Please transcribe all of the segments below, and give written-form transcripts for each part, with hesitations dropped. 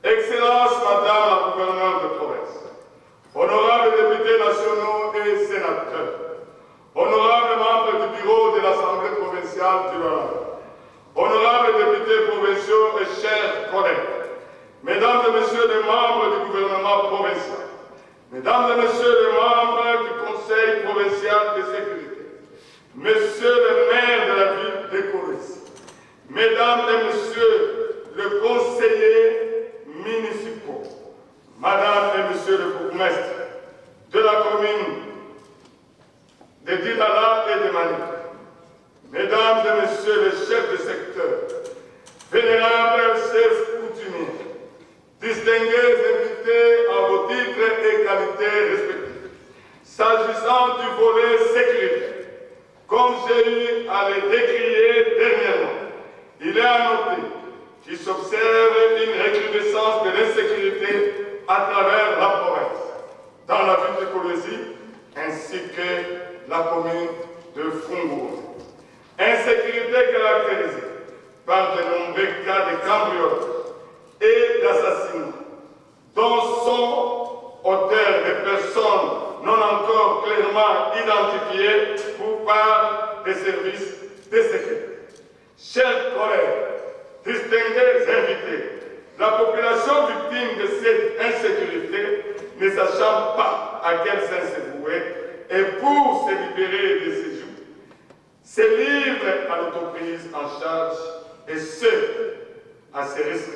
Excellence, Madame la gouverneure de province, honorables députés nationaux et sénateurs, honorables membres du bureau de l'Assemblée provinciale du Lorrain, honorables députés provinciaux et chers collègues, mesdames et messieurs les membres du gouvernement provincial, mesdames et messieurs les membres du Conseil provincial de sécurité, messieurs les maires de la ville de Courrières, mesdames et messieurs les conseillers municipaux, madame et monsieur le bourgmestre de la commune de Dilala et de Manik, mesdames et messieurs les chefs de secteur, vénérables chefs coutumiers, distingués invités à vos titres et qualités respectifs, s'agissant du volet sécurité, comme j'ai eu à les décrier dernièrement, il est à noter qu'il s'observe une recrudescence de l'insécurité à travers la province, dans la ville de Kolwezi, ainsi que la commune de Fungour. Insécurité caractérisée par de nombreux cas de cambriolage et d'assassinat, dont sont auteurs des personnes non encore clairement identifiées par des services de sécurité. Chers collègues, distingués invités, la population victime de cette insécurité, ne sachant pas à quel sens se vouer, et pour se libérer de ses joues, se livre à l'autoprise en charge, et ce, à ses risques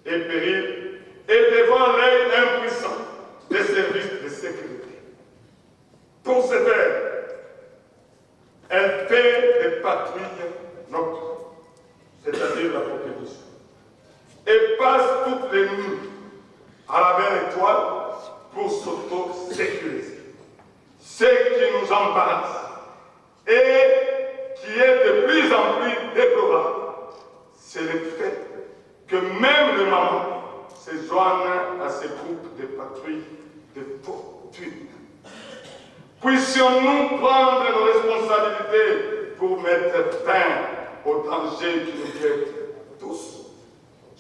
et périls, et devant l'œil impuissant des services de sécurité. Pour ce faire, elle fait des patrouilles nocturnes, c'est-à-dire la population, et passe toutes les nuits à la belle étoile pour s'auto-sécuriser. Ce qui nous embarrasse et qui est de plus en plus déplorable, c'est le fait que même les mamans se joignent à ces groupes de patrouilles de fortune. Puissions-nous prendre nos responsabilités pour mettre fin aux dangers qui nous guettent tous.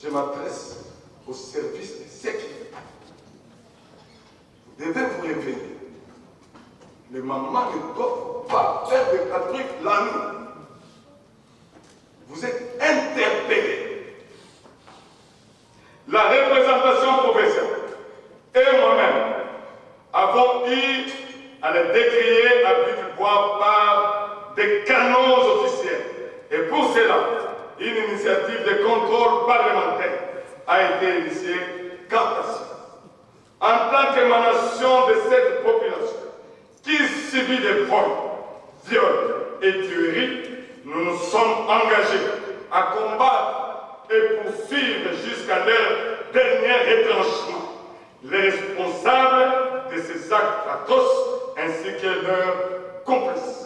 Je m'adresse au service de sécurité. Vous devez vous réveiller. Les mamans ne doivent pas faire des patrouilles la nuit. Vous êtes interpellés. La représentation provinciale et moi-même avons eu à les décrier à but du bois par des canons officiels. Et pour cela, une initiative de contrôle parlementaire a été initiée quant à cela. En tant qu'émanation de cette population qui subit des vols, viols et tueries, nous nous sommes engagés à combattre et poursuivre jusqu'à leur dernier retranchement les responsables de ces actes atroces ainsi que leurs complices.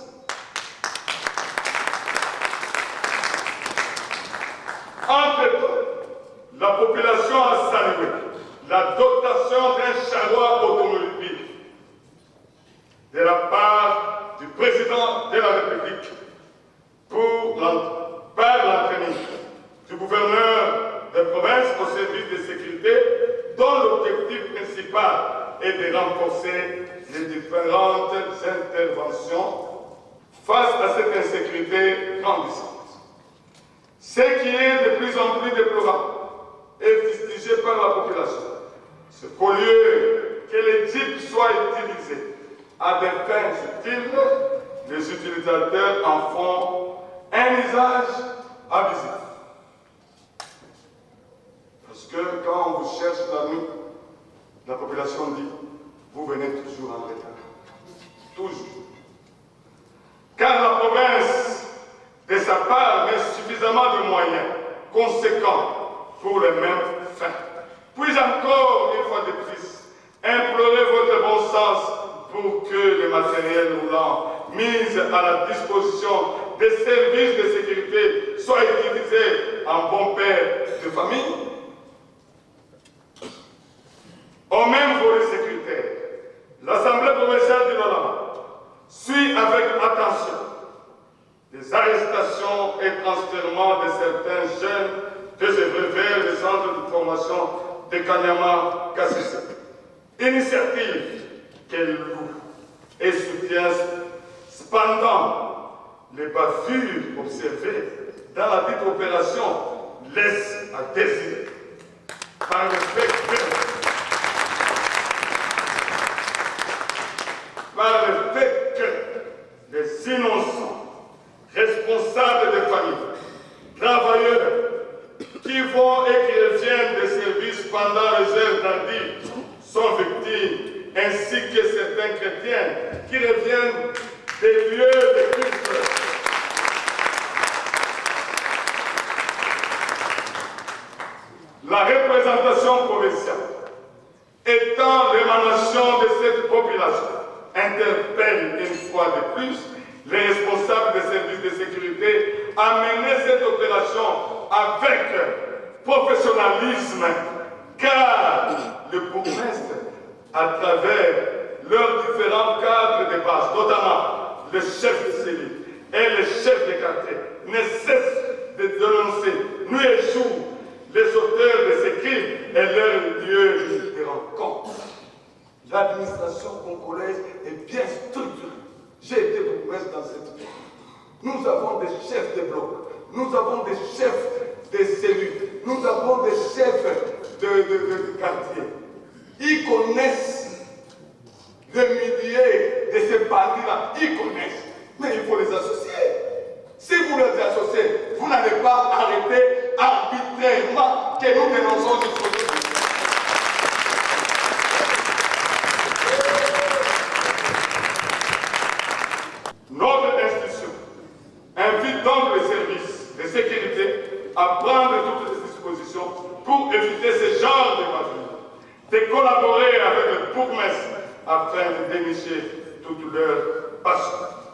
Entre-temps, la population a salué la dotation d'un charroi automobile de la part du président de la République par l'entraînement du gouverneur de province au service de sécurité, dont l'objectif principal est de renforcer les différentes interventions face à cette insécurité grandissante. Ce qui est de plus en plus déplorable et fustigé par la population, c'est qu'au lieu que les jeeps soient utilisés à des fins utiles, les utilisateurs en font un usage abusif. Parce que quand on vous cherche la nuit, la population dit, vous venez toujours en retard. Toujours. Car la province, de sa part, met suffisamment de moyens conséquents pour les mêmes fins. Puis encore, une fois de plus, implorez votre bon sens pour que les matériels roulants mis à la disposition des services de sécurité soient utilisés en bon père de famille. Au même volet sécuritaire, l'Assemblée provinciale du Lorrain suit avec attention les arrestations et transfèrements de certains jeunes désœuvrés vers les centres de formation de Kanyama Kassisi. Initiative qu'elle loue et soutient cependant les bavures observées dans la dite opération laissent à désirer. Par le fait que les innocents, responsables des familles, travailleurs, qui vont et qui reviennent des services pendant les heures d'Andi sont victimes, ainsi que certains chrétiens qui reviennent des lieux de culte. La représentation provinciale, étant l'émanation de cette population, interpelle une fois de plus les responsables des services de sécurité à mener cette opération avec professionnalisme, car le bourgmestre, à travers leurs différents cadres de base, notamment le chef de cellule et le chef de quartier, ne cessent de dénoncer nuit et jour les auteurs de ces crimes et leurs lieux de rencontre. L'administration congolaise est bien structurée. J'ai été bourgmestre dans cette ville. Nous avons des chefs de bloc, nous avons des chefs de cellules, nous avons des chefs de quartier. Ils connaissent le milieu de ces bandits-là, ils connaissent, mais il faut les associer. Si vous les associez, vous n'allez pas arrêter arbitrairement que nous dénonçons jusqu'au bout. Notre institution invite donc les services de sécurité à prendre toutes les dispositions pour éviter ce genre de bavures, de collaborer avec le bourgmestre afin de dénicher toutes leurs passions.